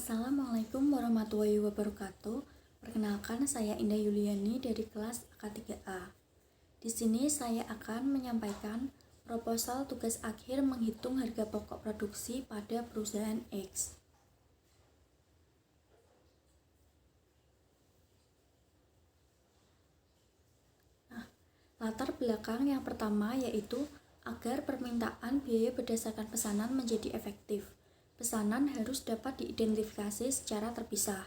Assalamualaikum warahmatullahi wabarakatuh. Perkenalkan, saya Indah Yuliani dari kelas AK3A. Di sini saya akan menyampaikan proposal tugas akhir menghitung harga pokok produksi pada perusahaan X. Latar belakang yang pertama yaitu agar permintaan biaya berdasarkan pesanan menjadi efektif. Pesanan harus dapat diidentifikasi secara terpisah.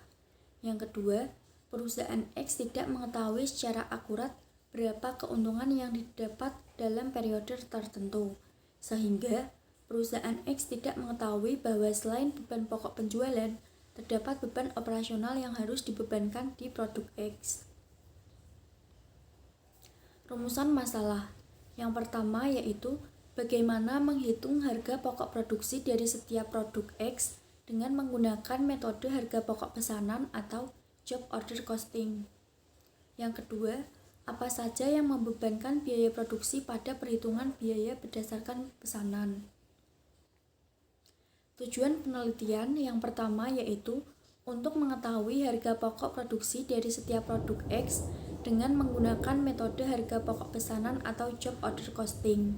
Yang kedua, perusahaan X tidak mengetahui secara akurat berapa keuntungan yang didapat dalam periode tertentu, sehingga perusahaan X tidak mengetahui bahwa selain beban pokok penjualan, terdapat beban operasional yang harus dibebankan di produk X. Rumusan masalah yang pertama yaitu bagaimana menghitung harga pokok produksi dari setiap produk X dengan menggunakan metode harga pokok pesanan atau job order costing. Yang kedua, apa saja yang membebankan biaya produksi pada perhitungan biaya berdasarkan pesanan. Tujuan penelitian yang pertama yaitu untuk mengetahui harga pokok produksi dari setiap produk X dengan menggunakan metode harga pokok pesanan atau job order costing.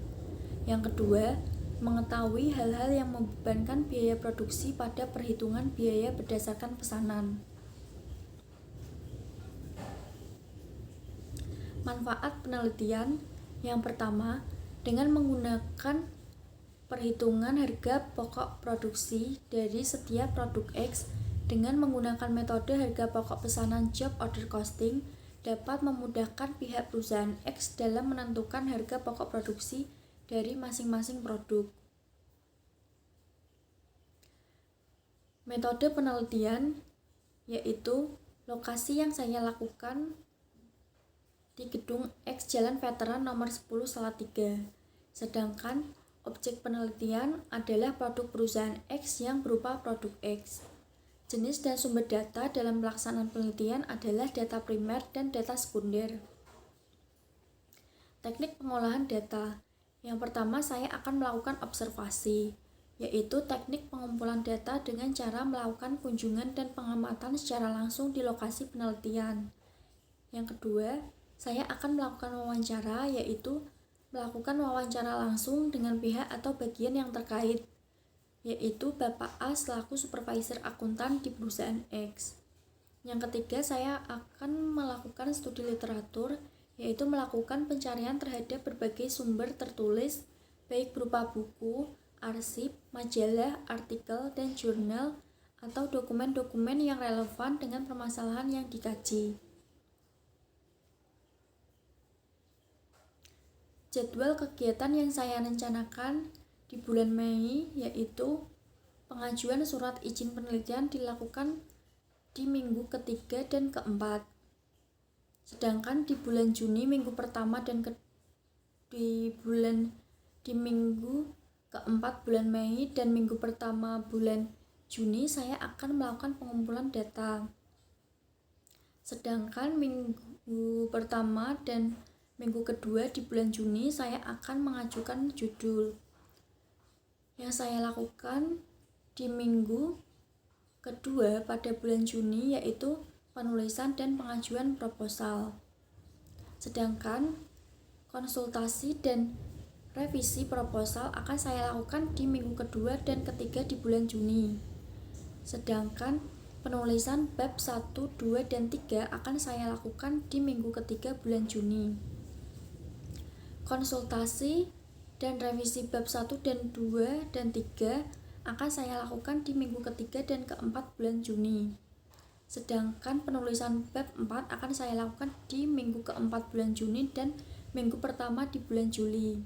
Yang kedua, mengetahui hal-hal yang membebankan biaya produksi pada perhitungan biaya berdasarkan pesanan. Manfaat penelitian yang pertama, dengan menggunakan perhitungan harga pokok produksi dari setiap produk X dengan menggunakan metode harga pokok pesanan job order costing dapat memudahkan pihak perusahaan X dalam menentukan harga pokok produksi dari masing-masing produk. Metode penelitian yaitu lokasi yang saya lakukan di gedung X Jalan Veteran nomor 10 Salatiga. Sedangkan objek penelitian adalah produk perusahaan X yang berupa produk X. Jenis dan sumber data dalam pelaksanaan penelitian adalah data primer dan data sekunder. Teknik pengolahan data. Yang pertama, saya akan melakukan observasi, yaitu teknik pengumpulan data dengan cara melakukan kunjungan dan pengamatan secara langsung di lokasi penelitian. Yang kedua, saya akan melakukan wawancara, yaitu melakukan wawancara langsung dengan pihak atau bagian yang terkait, yaitu Bapak A selaku supervisor akuntan di perusahaan X. Yang ketiga, saya akan melakukan studi literatur, yaitu melakukan pencarian terhadap berbagai sumber tertulis, baik berupa buku, arsip, majalah, artikel, dan jurnal, atau dokumen-dokumen yang relevan dengan permasalahan yang dikaji. Jadwal kegiatan yang saya rencanakan di bulan Mei yaitu pengajuan surat izin penelitian dilakukan di minggu ketiga dan keempat. Sedangkan di bulan Juni minggu pertama dan di minggu keempat bulan Mei dan minggu pertama bulan Juni saya akan melakukan pengumpulan data. Sedangkan minggu pertama dan minggu kedua di bulan Juni saya akan mengajukan judul. Yang saya lakukan di minggu kedua pada bulan Juni yaitu penulisan dan pengajuan proposal. Sedangkan konsultasi dan revisi proposal akan saya lakukan di minggu kedua dan ketiga di bulan Juni. Sedangkan penulisan bab 1, 2, dan 3 akan saya lakukan di minggu ketiga bulan Juni. Konsultasi dan revisi bab 1 dan 2 dan 3 akan saya lakukan di minggu ketiga dan keempat bulan Juni. Sedangkan penulisan bab 4 akan saya lakukan di minggu keempat bulan Juni dan minggu pertama di bulan Juli.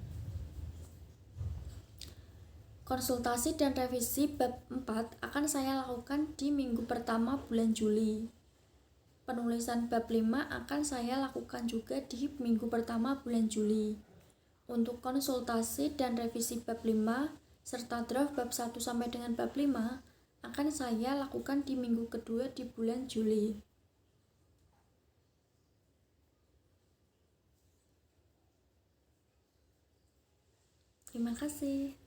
Konsultasi dan revisi bab 4 akan saya lakukan di minggu pertama bulan Juli. Penulisan bab 5 akan saya lakukan juga di minggu pertama bulan Juli. Untuk konsultasi dan revisi bab 5 serta draft bab 1 sampai dengan bab 5 akan saya lakukan di minggu kedua di bulan Juli. Terima kasih.